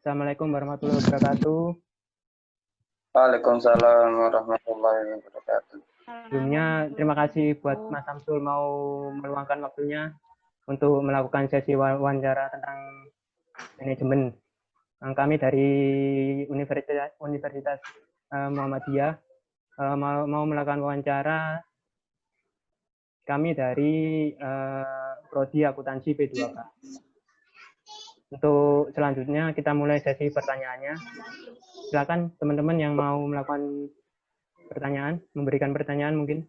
Assalamualaikum warahmatullahi wabarakatuh. Waalaikumsalam warahmatullahi wabarakatuh. Sebelumnya, terima kasih buat Mas Samsul mau meluangkan waktunya untuk melakukan sesi wawancara tentang manajemen. Kami dari Universitas Muhammadiyah mau melakukan wawancara. Kami dari Prodi Akuntansi P2K. Untuk selanjutnya kita mulai sesi pertanyaannya. Silakan teman-teman yang mau melakukan pertanyaan, memberikan pertanyaan mungkin.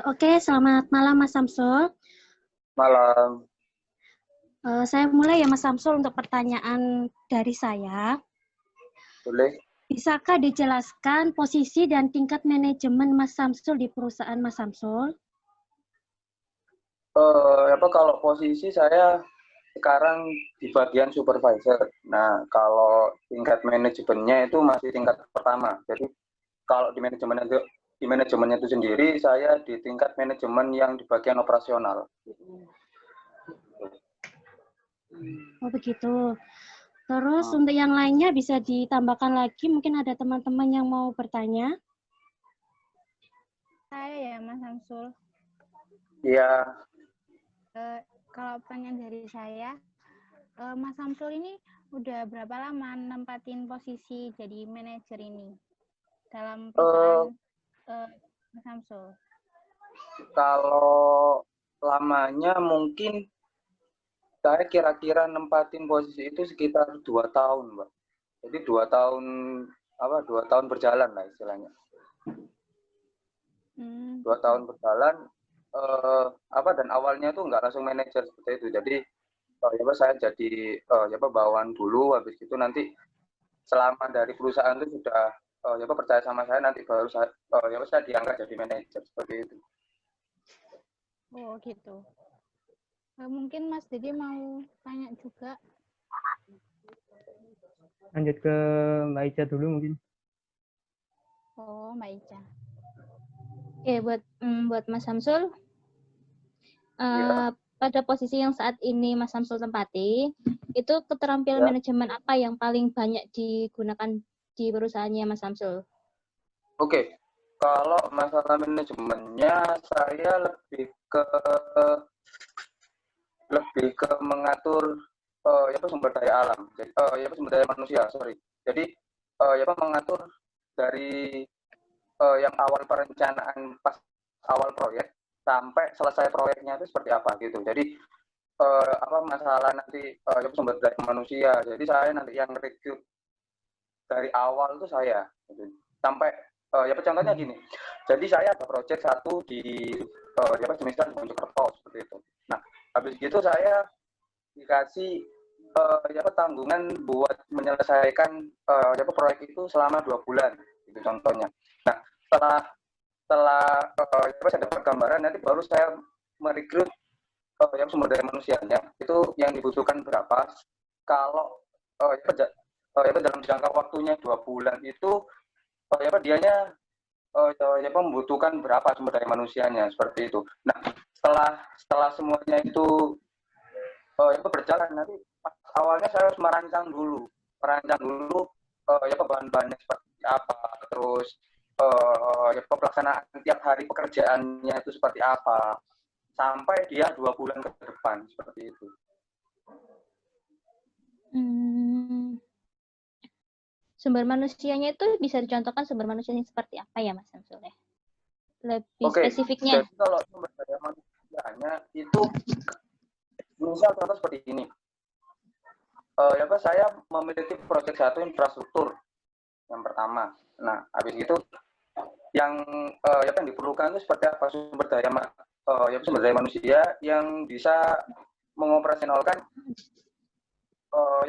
Oke, selamat malam Mas Samsul. Malam. Saya mulai ya Mas Samsul untuk pertanyaan dari saya. Boleh. Bisakah dijelaskan posisi dan tingkat manajemen Mas Samsul di perusahaan Mas Samsul? Kalau posisi saya sekarang di bagian supervisor. Nah, kalau tingkat manajemennya itu masih tingkat pertama. Jadi kalau di manajemennya itu sendiri saya di tingkat manajemen yang di bagian operasional. Oh begitu. Terus untuk yang lainnya bisa ditambahkan lagi, mungkin ada teman-teman yang mau bertanya. Saya ya Mas Samsul. Iya. Kalau pertanyaan dari saya, Mas Samsul ini udah berapa lama nempatin posisi jadi manajer ini dalam perusahaan Mas Samsul? Kalau lamanya mungkin saya kira-kira nempatin posisi itu sekitar 2 tahun, Mbak. Jadi 2 tahun berjalan lah istilahnya. 2 tahun berjalan, dan awalnya tuh nggak langsung manajer seperti itu. Jadi saya jadi bawahan dulu, habis itu nanti selama dari perusahaan itu sudah percaya sama saya, nanti baru saya diangkat jadi manajer seperti itu. Oh gitu. Mungkin Mas Dede mau tanya juga. Lanjut ke Mbak Ica dulu mungkin. Oh, Mbak Ica. Oke, buat Mas Samsul, pada posisi yang saat ini Mas Samsul tempati, itu keterampilan manajemen apa yang paling banyak digunakan di perusahaannya Mas Samsul? Oke, kalau masalah manajemennya saya lebih ke mengatur sumber daya alam, sumber daya manusia, sorry. Jadi mengatur dari yang awal perencanaan pas awal proyek sampai selesai proyeknya itu seperti apa gitu. Jadi masalah nanti sumber daya manusia. Jadi saya nanti yang rekrut dari awal itu saya gitu. Sampai contohnya gini. Jadi saya ada proyek satu di semisal Mojokerto seperti itu. Nah, habis gitu saya dikasih tanggungan buat menyelesaikan proyek itu selama 2 bulan gitu contohnya. Nah, setelah saya dapat gambaran, nanti baru saya merekrut sumber daya manusianya itu yang dibutuhkan berapa. Kalau dalam jangka waktunya 2 bulan itu dianya membutuhkan berapa sumber daya manusianya seperti itu. Nah, setelah semuanya itu berjalan, nanti awalnya saya harus merancang dulu bahan-bahannya seperti apa, terus pelaksanaan tiap hari pekerjaannya itu seperti apa, sampai dia 2 bulan ke depan seperti itu. Sumber manusianya itu bisa dicontohkan sumber manusianya seperti apa ya Mas Samsul ya? Lebih spesifiknya. Jadi kalau sumber daya manusianya itu misal contoh seperti ini. Saya memiliki proyek satu infrastruktur yang pertama. Nah, habis itu yang diperlukan itu seperti apa sumber daya manusia yang bisa mengoperasionalkan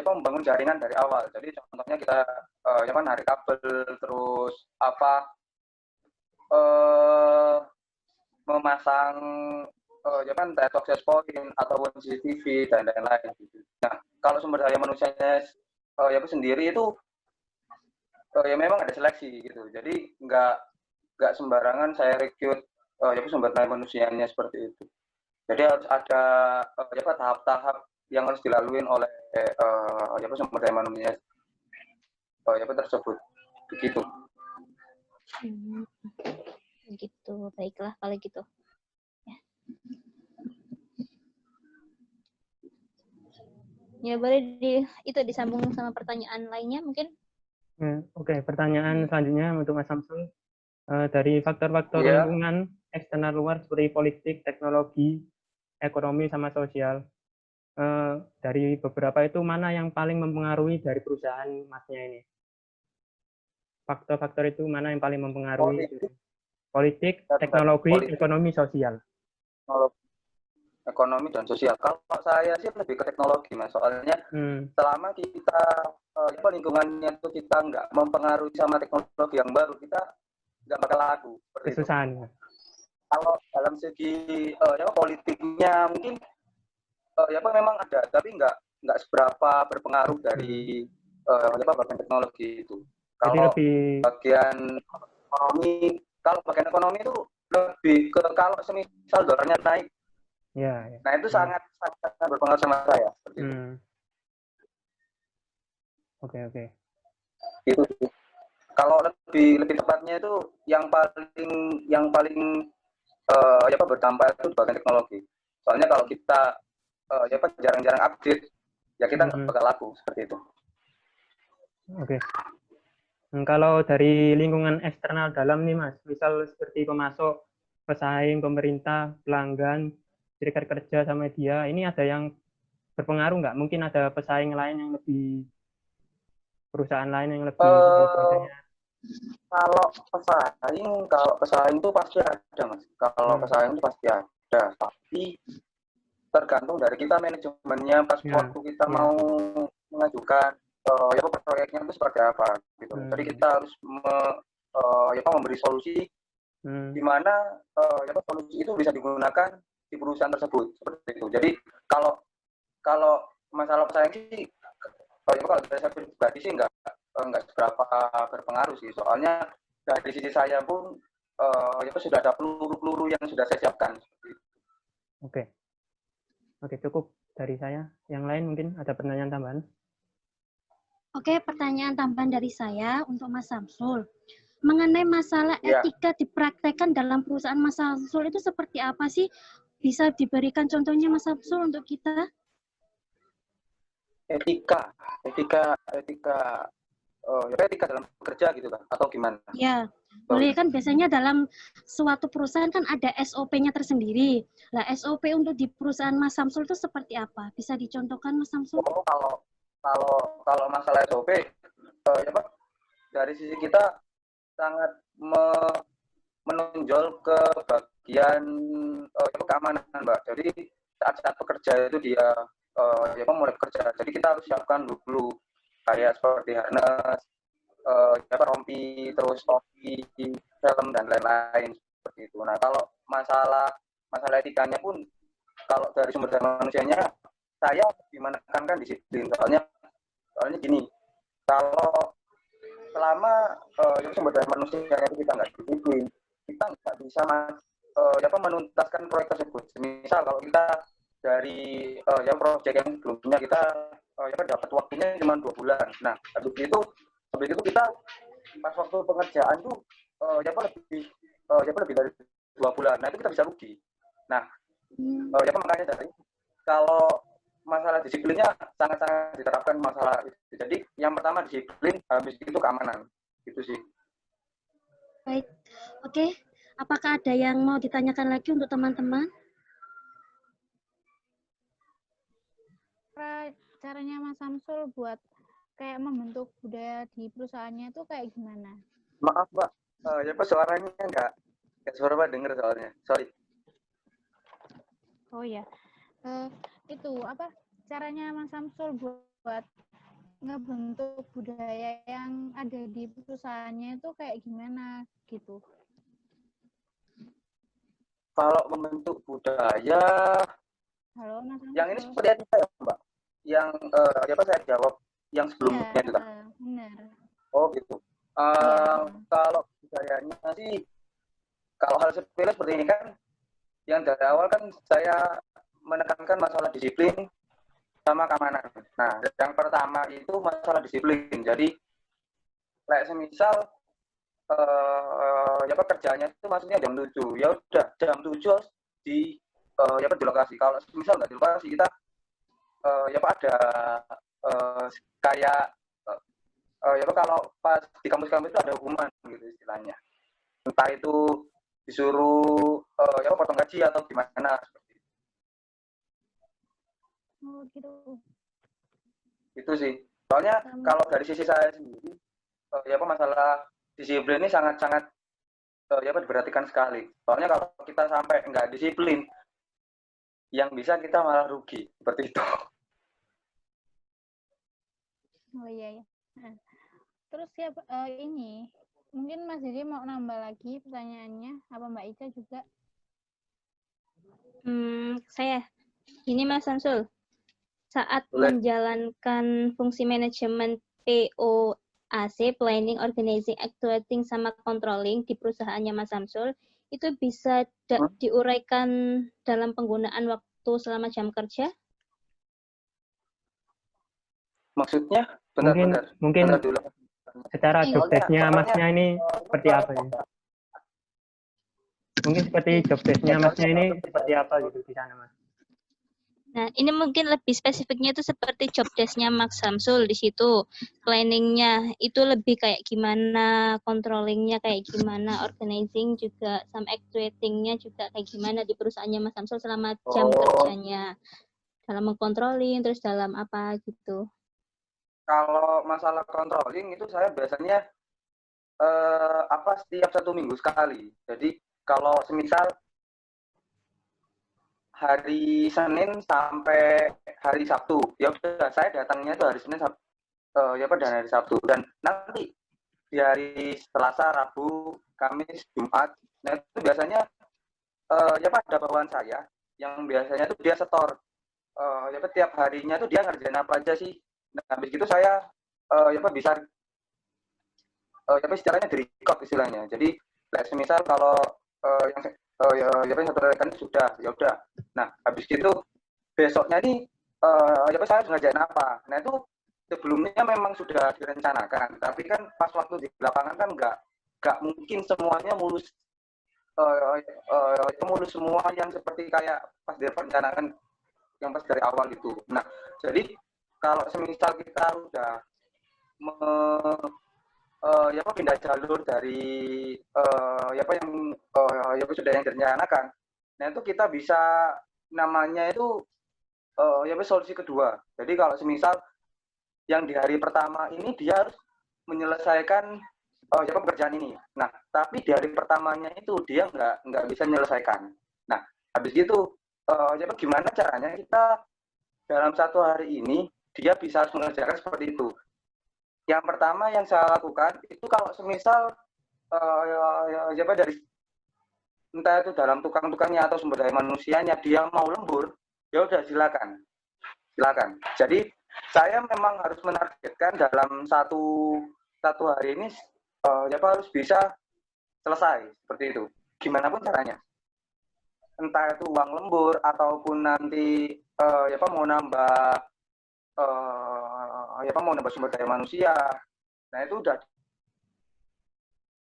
membangun jaringan dari awal. Jadi contohnya kita narik kabel, terus memasang data access point ataupun CCTV dan lain-lain. Nah, kalau sumber daya manusianya sendiri itu memang ada seleksi gitu. Jadi nggak sembarangan saya rekrut sumber daya manusianya seperti itu. Jadi harus ada tahap-tahap yang harus dilalui oleh sumber daya manusia tersebut. Begitu. Gitu, baiklah kalau gitu. Ya boleh disambung sama pertanyaan lainnya mungkin. Oke, pertanyaan selanjutnya untuk Mas Samsul. Dari faktor-faktor Iya. lingkungan eksternal luar seperti politik, teknologi, ekonomi, sama sosial. Dari beberapa itu mana yang paling mempengaruhi dari perusahaan Masnya ini? Faktor-faktor itu mana yang paling mempengaruhi? Politik, teknologi, ekonomi, sosial. Ekonomi dan sosial. Kalau saya sih lebih ke teknologi, Mas. Soalnya selama kita lingkungannya itu kita nggak mempengaruhi sama teknologi yang baru, kita nggak bakal laku. Kesusahan. Kalau dalam segi politiknya mungkin memang ada, tapi nggak seberapa berpengaruh dari bagian teknologi itu. Kalau bagian ekonomi itu lebih ke kalau semisal dolarnya naik, nah itu sangat berpengaruh sama saya. Oke. Itu sih. Kalau lebih tepatnya itu yang paling berdampak itu bagian teknologi. Soalnya kalau kita jarang-jarang update, ya kita nggak bakal laku seperti itu. Oke. Kalau dari lingkungan eksternal dalam nih Mas, misal seperti pemasok, pesaing, pemerintah, pelanggan, serikat kerja sama media, ini ada yang berpengaruh nggak? Mungkin ada pesaing lain yang lebih, perusahaan lain yang lebih Kalau pesaing itu pasti ada, Mas. Kalau pesaing itu pasti ada, tapi tergantung dari kita manajemennya pas waktu kita mau mengajukan proyeknya itu seperti apa gitu. Jadi kita harus memberi solusi di mana solusi itu bisa digunakan di perusahaan tersebut seperti itu. Jadi kalau masalah pesaing sih kalau dari saya pribadi sih nggak seberapa berpengaruh sih. Soalnya dari sisi saya pun sudah ada peluru-peluru yang sudah saya siapkan. Oke, cukup dari saya. Yang lain mungkin ada pertanyaan tambahan? Oke, pertanyaan tambahan dari saya untuk Mas Samsul. Mengenai masalah etika dipraktekkan dalam perusahaan Mas Samsul itu seperti apa sih? Bisa diberikan contohnya Mas Samsul untuk kita? Etika dalam bekerja gitu kan? Atau gimana? Ya, boleh kan biasanya dalam suatu perusahaan kan ada SOP-nya tersendiri. Lah SOP untuk di perusahaan Mas Samsul itu seperti apa? Bisa dicontohkan Mas Samsul? Kalau masalah SOP, dari sisi kita sangat menonjol ke bagian keamanan, Mbak. Jadi saat pekerja itu dia mulai bekerja, jadi kita harus siapkan dulu kayak seperti harness, rompi, terus topi, helm dan lain-lain seperti itu. Nah kalau masalah etikanya pun kalau dari sumber daya manusianya saya menekankan disiplin. Soalnya gini, kalau selama sumber daya manusia itu kita nggak disiplin, kita nggak bisa menuntaskan proyek tersebut. Misal kalau kita dari proyek yang sebelumnya kita dapat waktunya cuma 2 bulan. Nah, habis itu kita pas waktu pengerjaan tuh lebih dari 2 bulan. Nah, itu kita bisa rugi. Nah, makanya dari kalau masalah disiplinnya sangat-sangat diterapkan masalah itu. Jadi yang pertama disiplin, habis itu keamanan. Gitu sih. Baik. Oke. Apakah ada yang mau ditanyakan lagi untuk teman-teman? Caranya Mas Samsul buat kayak membentuk budaya di perusahaannya itu kayak gimana? Maaf, Mbak. Suaranya nggak suara Mbak dengar soalnya. Sorry. Oh ya. Itu apa caranya Mas Samsul buat ngebentuk budaya yang ada di perusahaannya itu kayak gimana gitu? Kalau membentuk budaya, halo Mas Samsul. Yang ini seperti etika ya, Mbak? Yang saya jawab yang sebelumnya itu kan? Benar. Oh gitu. Kalau budayanya sih, kalau hal sepele seperti ini kan, yang dari awal kan saya menekankan masalah disiplin, sama keamanan. Nah, yang pertama itu masalah disiplin. Jadi, semisal ya pekerjaannya itu maksudnya jam 7. Ya udah jam 7 di di lokasi. Kalau misal nggak di lokasi, kita ada kayak kalau pas di kampus-kampus itu ada hukuman gitu istilahnya. Entah itu disuruh potong gaji atau gimana seperti itu. Oh, gitu. Itu sih. Soalnya kalau dari sisi saya sendiri masalah disiplin ini sangat-sangat diperhatikan sekali. Soalnya kalau kita sampai nggak disiplin, yang bisa kita malah rugi seperti itu. Oh iya ya. Nah, terus ya ini mungkin Mas Didi mau nambah lagi pertanyaannya, apa Mbak Ica juga? Saya. Ini Mas Samsul. Saat Boleh. menjalankan fungsi manajemen POAC, Planning, Organizing, Actuating, sama Controlling di perusahaannya Mas Samsul, itu bisa diuraikan dalam penggunaan waktu selama jam kerja? Maksudnya? Mungkin dulu. Secara job desk-nya Masnya ini seperti apa ya? Mungkin seperti job desk-nya Masnya ini seperti apa gitu di sana, Mas? Nah, ini mungkin lebih spesifiknya itu seperti job desk-nya Mas Samsul di situ. Planning-nya itu lebih kayak gimana, controlling-nya kayak gimana, organizing juga, sama actuating-nya juga kayak gimana di perusahaannya Mas Samsul selama jam kerjanya. Dalam mengkontrolling, terus dalam apa gitu. Kalau masalah controlling itu saya biasanya setiap 1 minggu sekali. Jadi kalau semisal hari Senin sampai hari Sabtu, ya udah saya datangnya itu hari Senin dan hari Sabtu. Dan nanti di hari Selasa, Rabu, Kamis, Jumat, nah itu biasanya ada bawahan saya yang biasanya itu dia setor tiap harinya itu dia ngerjain apa aja sih. Nah, habis itu saya bisa istilahnya di-record istilahnya. Jadi semisal kalau yang satu rekan sudah, ya udah. Nah, habis itu besoknya ini saya ngerjain apa. Nah, itu sebelumnya memang sudah direncanakan, tapi kan pas waktu di lapangan kan nggak mungkin semuanya mulus mulus semua yang seperti kayak pas direncanakan yang pas dari awal itu. Nah, jadi kalau semisal kita udah pindah jalur dari yang sudah yang direncanakan, nah itu kita bisa namanya itu solusi kedua. Jadi kalau semisal yang di hari pertama ini dia harus menyelesaikan pekerjaan ini. Nah, tapi di hari pertamanya itu dia nggak bisa menyelesaikan. Nah, habis itu gimana caranya kita dalam 1 hari ini dia bisa mengerjakan seperti itu. Yang pertama yang saya lakukan itu kalau semisal dari entah itu dalam tukang-tukangnya atau sumber daya manusianya dia mau lembur, ya udah silakan. Jadi saya memang harus menargetkan dalam satu hari ini harus bisa selesai seperti itu. Gimana pun caranya. Entah itu uang lembur ataupun nanti mau nambah sumber daya manusia. Nah, itu udah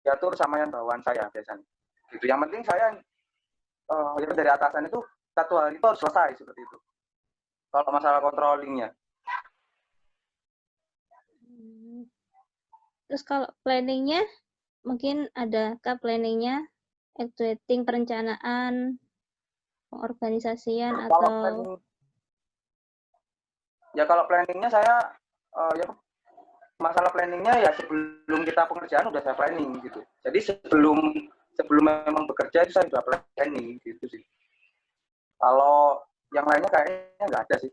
diatur sama yang bawahan saya biasanya. Gitu. Yang penting saya dari atasan itu 1 hari itu harus selesai seperti itu. Kalau masalah controllingnya. Terus kalau planningnya, mungkin adakah planningnya, actuating, perencanaan, pengorganisasian, atau... Kalau planningnya saya, masalah planningnya ya sebelum kita pengerjaan udah saya planning gitu. Jadi sebelum memang bekerja itu saya sudah planning gitu sih. Kalau yang lainnya kayaknya nggak ada sih.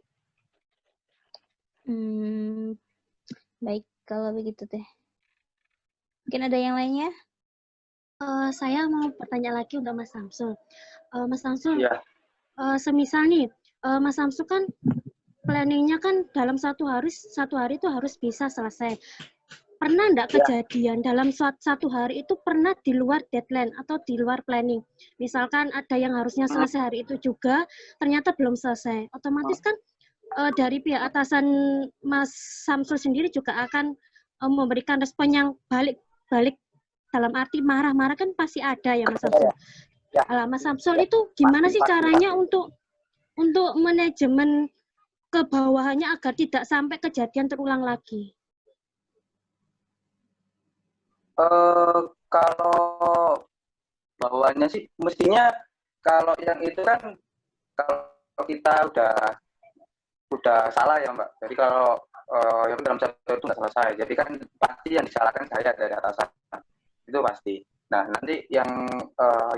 Baik, kalau begitu teh. Mungkin ada yang lainnya? Saya mau bertanya lagi untuk Mas Samsul. Mas Samsul, ya. Semisal nih, Mas Samsul kan planningnya kan dalam 1 hari itu harus bisa selesai. Pernah enggak kejadian dalam 1 hari itu pernah di luar deadline atau di luar planning? Misalkan ada yang harusnya selesai hari itu juga, ternyata belum selesai. Otomatis kan dari pihak atasan Mas Samsul sendiri juga akan memberikan respon yang balik dalam arti marah-marah kan pasti ada ya Mas Samsul. Ya. Mas Samsul itu gimana sih caranya untuk manajemen ke bawahannya agar tidak sampai kejadian terulang lagi? Kalau bawaannya sih mestinya kalau yang itu kan kalau kita udah salah ya Mbak. Jadi kalau yang dalam satu itu nggak selesai, jadi kan pasti yang disalahkan saya dari atasan itu pasti. Nah nanti yang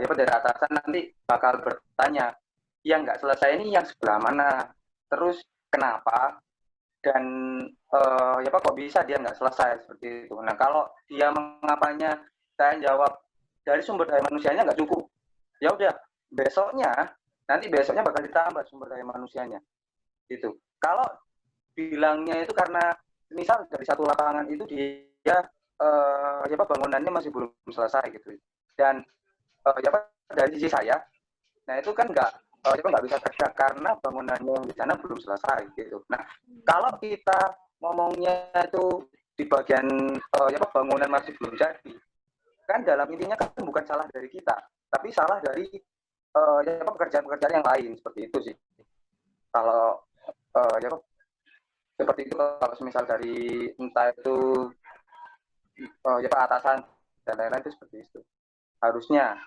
dari atasan nanti bakal bertanya yang nggak selesai ini yang sebelah mana, terus kenapa dan kok bisa dia nggak selesai seperti itu. Nah kalau dia mengapanya saya jawab dari sumber daya manusianya nggak cukup, ya udah nanti besoknya bakal ditambah sumber daya manusianya gitu. Kalau bilangnya itu karena misal dari satu lapangan itu dia bangunannya masih belum selesai gitu, dan dari sisi saya, nah itu kan nggak bisa kerja karena bangunannya yang di sana belum selesai gitu. Nah kalau kita ngomongnya itu di bagian bangunan masih belum jadi, kan dalam intinya kan bukan salah dari kita, tapi salah dari pekerjaan-pekerjaan yang lain seperti itu sih. Kalau seperti itu kalau misal dari entah itu atasan dan lain-lain itu seperti itu harusnya.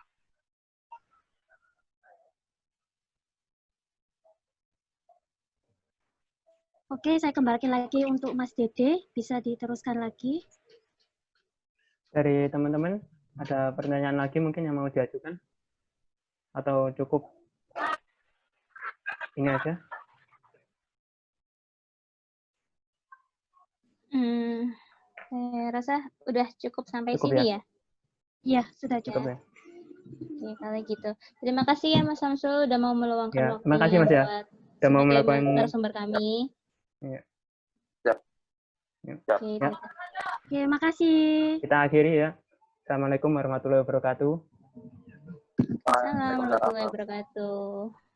Oke, saya kembalikan lagi untuk Mas Dede, bisa diteruskan lagi. Dari teman-teman, ada pertanyaan lagi mungkin yang mau diajukan? Atau cukup ini aja? Saya rasa udah cukup sampai Cukup sini ya? Iya, sudah Cukup ya? Oke, kalau gitu. Terima kasih ya Mas Samsul udah mau meluangkan Ya, terima kasih waktunya Mas ya. buat Udah mau sebagai melakukan. narasumber kami. Ya. Oke, Ya. Oke, makasih. Kita akhiri ya. Assalamualaikum warahmatullahi wabarakatuh. Assalamualaikum warahmatullahi wabarakatuh.